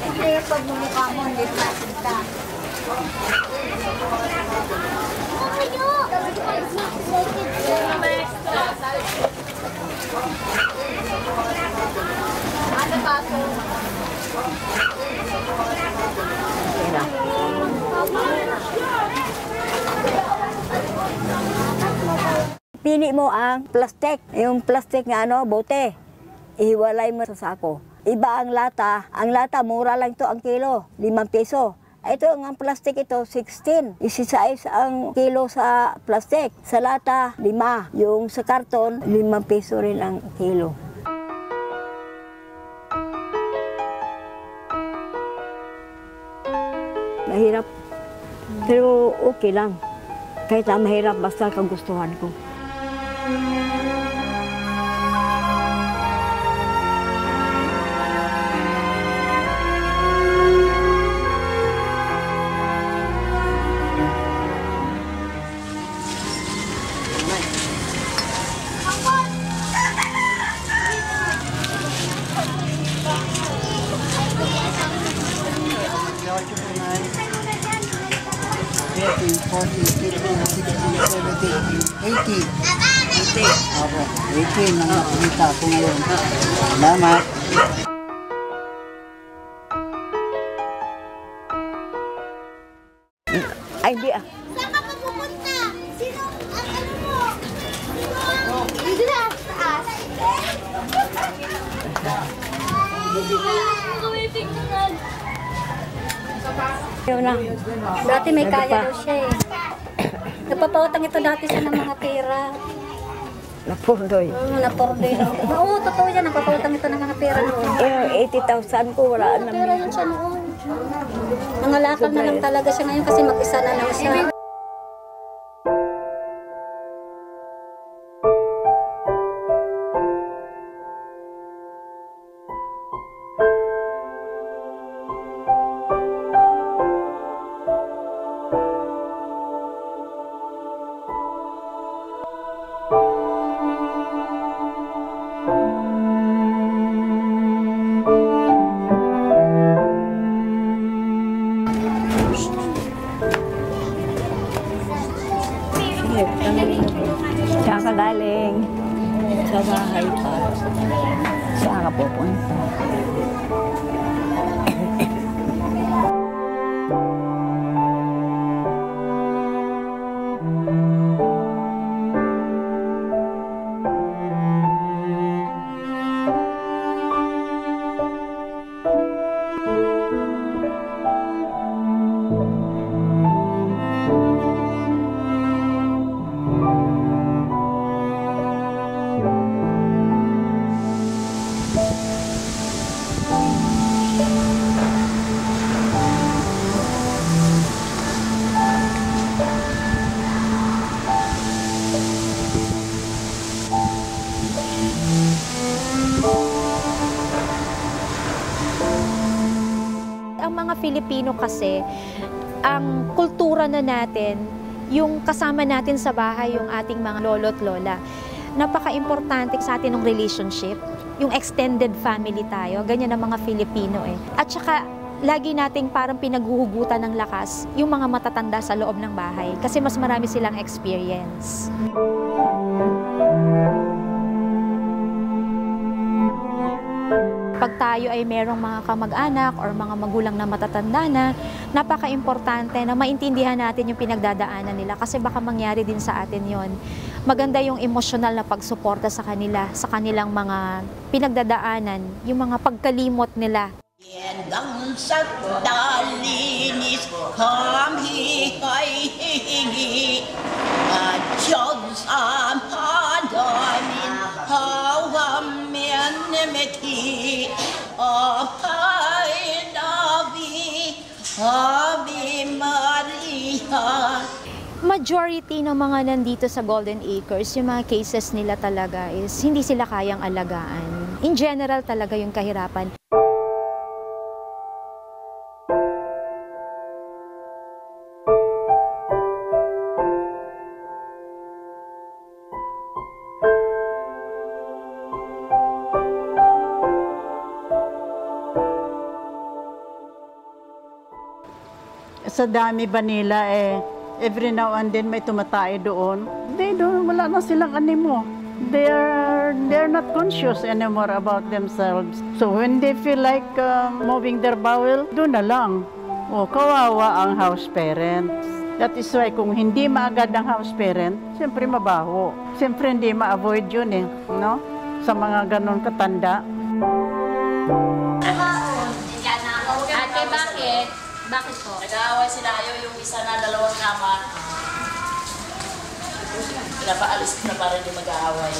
Hindi, pag mumukha mo, hindi kita. Pili mo ang plastic, yung plastic nga bote. Ihiwalay mo sa sako. Iba ang lata mura lang ito ang kilo, 5 piso. Ito ang plastic ito, 16. Isisais ang kilo sa plastic. Sa lata, 5. Yung sa karton, 5 piso rin ang kilo. Mahirap, pero okay lang. Kahit na mahirap, basta kagustuhan ko. Opo, 18 ang nakikita ko ngayon. Salamat. Ay, di ah. Saan ka pupunta? Sino ang ano mo? Dito na, taas. Yun na. Dati may kaya daw siya eh. Nagpapautang ito dati siya ng mga pera. Napundoy. Napordoy daw. Oo, totoo yan. Nagpapautang ito ng mga pera noon. Eh, 80,000 ko, wala na. Pera yun siya noon. Nangalakal na lang talaga siya ngayon kasi mag-isa na lang siya. Saan ka galing? Sa bahay pa. Saan ka pupunta? Ang mga Filipino kasi, ang kultura na natin, yung kasama natin sa bahay, yung ating mga lolo't lola, napaka-importante sa atin ng relationship, yung extended family tayo, ganyan ang mga Filipino eh. At saka, lagi nating parang pinaghuhugutan ng lakas yung mga matatanda sa loob ng bahay kasi mas marami silang experience. Pag tayo ay merong mga kamag-anak or mga magulang na matatanda na, napaka-importante na maintindihan natin yung pinagdadaanan nila kasi baka mangyari din sa atin yon. Maganda yung emosyonal na pagsuporta sa kanila, sa kanilang mga pinagdadaanan, yung mga pagkalimot nila. Ang sandalinis kami ay hihingi at Diyos ang hadamin hawamin nemeti apay nabi Ave Maria. Majority ng mga nandito sa Golden Acres, yung mga cases nila talaga is hindi sila kayang alagaan. In general talaga yung kahirapan. Sa dami ba nila every now and then may tumatay doon. Wala na silang animo. They're not conscious anymore about themselves. So when they feel like moving their bowel, doon na lang. Kawawa ang house parents. That is why kung hindi maagad ang house parent, siyempre mabaho. Siyempre hindi ma-avoid yun no? Sa mga ganon katanda. Ate, bakit? Bakit po? Nag-aaway sila yung isa na dalawang kama. Pinapaalis ko na para hindi mag-aaway.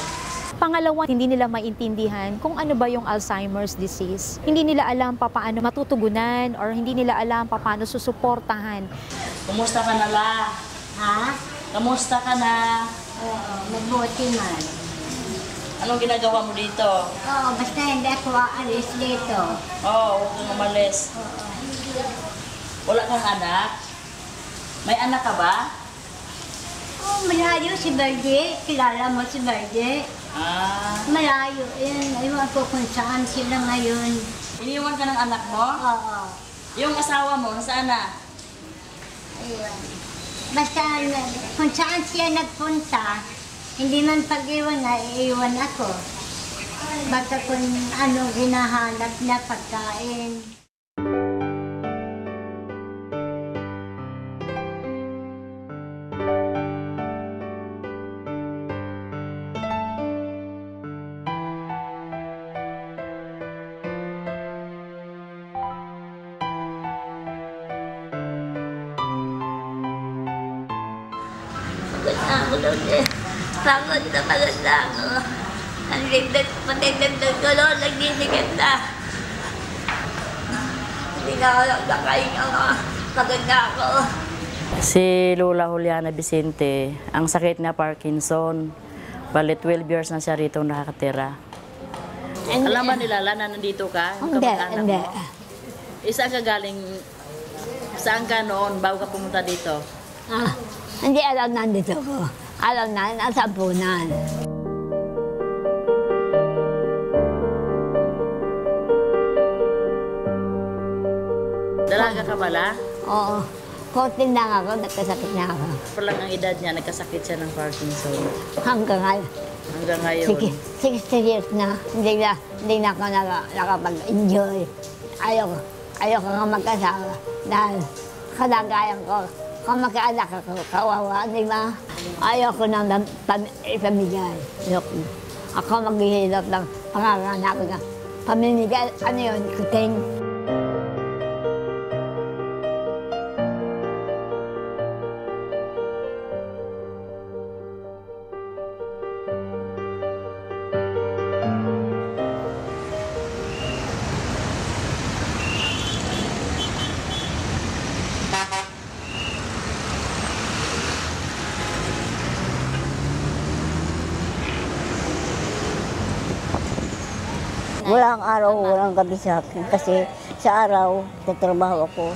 Pangalawa, hindi nila maintindihan kung ano ba yung Alzheimer's disease. Hindi nila alam paano matutugunan or hindi nila alam paano susuportahan. Kumusta ka na, La? Ha? Kamusta ka na? Oo, mabuti man. Anong ginagawa mo dito? Oo, basta hindi ako aalis dito. Huwag kang umalis. Wala kang anak? May anak ka ba? Oo, malayo si Berge. Kilala mo si Berge? Malayo. Ayun ko kung saan sila ngayon. Iniwan ka ng anak mo? Oo. Yung asawa mo, nasaan na? Ayun. Basta kung saan siya nagpunta, hindi man pag-iwan na, iiwan ako. Basta kung ano hinahanap na pagkain. Pagod na ako. Ang lindag, matindagdag ko noon, nagdisigit na. Hindi na ako nakahinga nga. Pagod na ako. Si Lola Juliana Vicente, ang sakit na Parkinson. Bali 12 years na siya rito nakakatira. Alam ba nila, La, na nandito ka? Yung kamag-anak mo? Saan ka galing? Saan ka noon bago ka pumunta dito? Hindi alam nandito ko. Alam na, nasa Punan. Dalaga ka pala? Oo. Konting lang ako, nagkasakit na ako. Palang ang edad niya, nagkasakit siya ng Parkinson. Hanggang ngayon. Hanggang ngayon. 60 years na, hindi na ako nakapag-enjoy. Ayoko nga magkasama. Dahil kalagayan ko, kung magkaanak ako, kawawa, di ba? Ayoko nang ipamigay. Ako maghihilot ng panganganak ko na pamimigay. Ano yun? Kuting. Walang araw, walang gabi sa akin. Kasi sa araw, tatrabaho ako.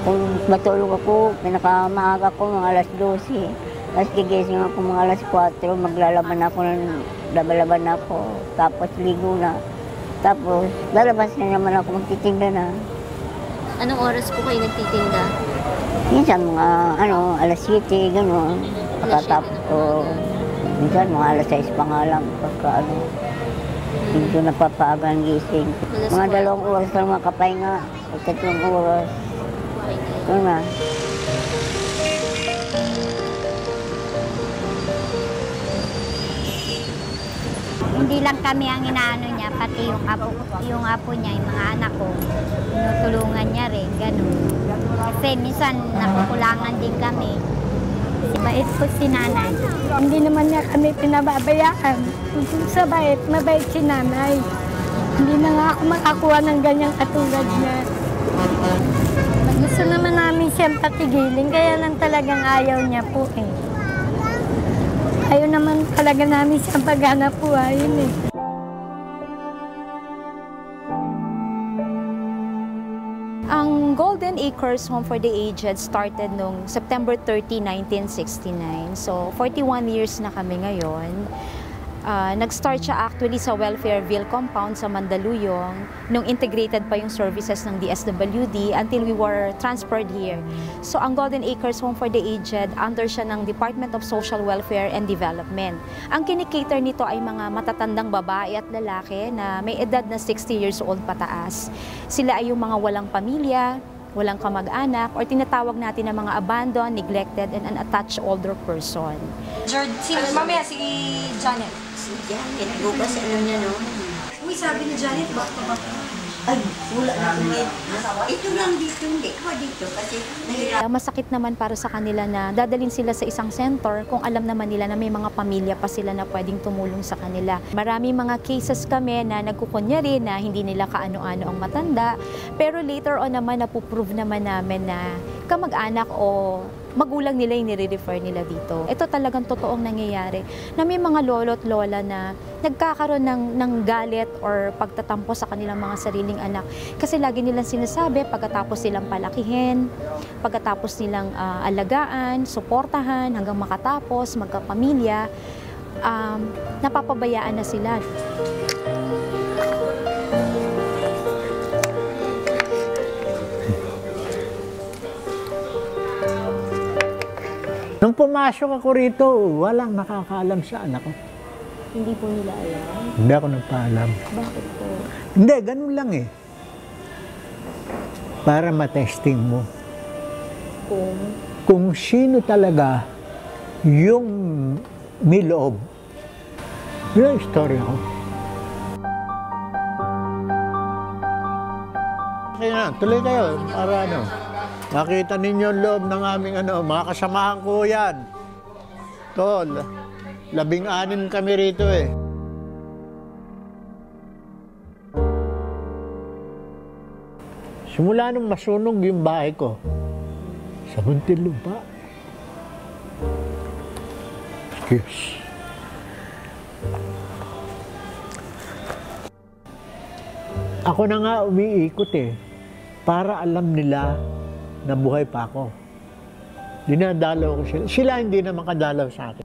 Kung matulog ako, pinakamaaga ko mga alas 12. Tapos gigising ako mga alas 4, maglalaban ako, tapos ligo na. Tapos lalabas na naman ako, magtitinda na. Anong oras po kayo nagtitinda? Minsan mga alas 7, gano'n. Pagkatapos ko, minsan mga alas 6 pa nga lang, pagka hindi ko napapaaga ang gising. Mga 2 oras lang makapahinga, o 3 oras. Ito na. Hindi lang kami ang inaano niya, pati yung apo niya, yung mga anak ko. Tinutulungan niya rin, gano'n. Kasi minsan nakukulangan din kami. Bait po si nanay. Hindi naman niya kami pinababayaan. Sa bait, mabait si nanay. Hindi na nga ako makakuha ng ganyang katulad niya. Gusto naman namin siyang patigilin, kaya lang talagang ayaw niya po eh. Ayaw naman talaga namin siyang paghanap buhayin eh. Ang Golden Acres Home for the Aged started noong September 30, 1969. So, 41 years na kami ngayon. Nag-start siya actually sa Welfareville Compound sa Mandaluyong nung integrated pa yung services ng DSWD until we were transferred here. So, ang Golden Acres Home for the Aged, under siya ng Department of Social Welfare and Development. Ang kinikater nito ay mga matatandang babae at lalaki na may edad na 60 years old pataas. Sila ay yung mga walang pamilya, walang kamag-anak, or tinatawag natin na mga abandoned, neglected, and unattached older person. Mamaya si Janet. Si Janet, bukas ano niya, no? Uy, sabi ni Janet, baka Ay, wala na kung may nasawa. Ito lang dito, hindi ko dito kasi nahirap. Masakit naman para sa kanila na dadalhin sila sa isang center kung alam naman nila na may mga pamilya pa sila na pwedeng tumulong sa kanila. Marami mga cases kami na nagkukunyari na hindi nila kaano-ano ang matanda, pero later on naman napuprove naman namin na kamag-anak o magulang nila yung nire-refer nila dito. Ito talagang totoong nangyayari na may mga lolo't lola na nagkakaroon ng galit or pagtatampo sa kanilang mga sariling anak. Kasi lagi nilang sinasabi, pagkatapos silang palakihin, pagkatapos nilang alagaan, suportahan, hanggang makatapos, magkapamilya, napapabayaan na sila. Nung pumasok ako rito, walang nakakaalam sa anak ko. Hindi po nila alam? Hindi ako nagpaalam. Bakit po? Hindi, ganun lang eh. Para matesting mo. Kung sino talaga yung may loob. Yun ang istorya ko. Kaya tuloy kayo para ano. Makita ninyo ang loob ng aming mga kasamahan ko yan. Tol, 16 kami rito eh. Simula nung masunog yung bahay ko, sa Muntinlupa. Excuse. Ako na nga umiikot eh, para alam nila na buhay pa ako. Dinadalaw ko sila. Sila hindi na makadalaw sa akin.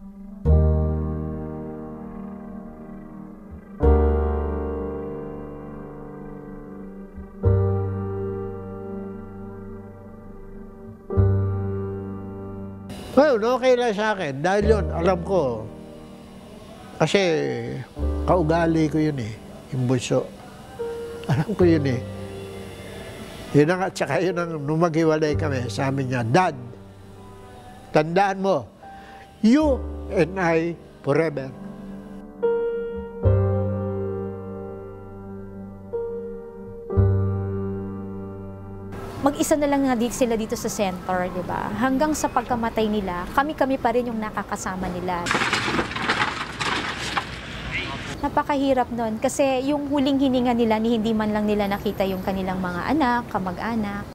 Well, okay lang sa akin. Dahil yun, alam ko. Kasi kaugali ko yun eh. Yung bunso. Alam ko yun eh. Yun ang, at saka yun ang nung maghiwalay kami, sabi niya, Dad, tandaan mo, you and I forever. Mag-isa na lang nga sila dito sa center, di ba? Hanggang sa pagkamatay nila, kami-kami pa rin yung nakakasama nila. Napakahirap nun kasi yung huling hininga nila ni hindi man lang nila nakita yung kanilang mga anak, kamag-anak.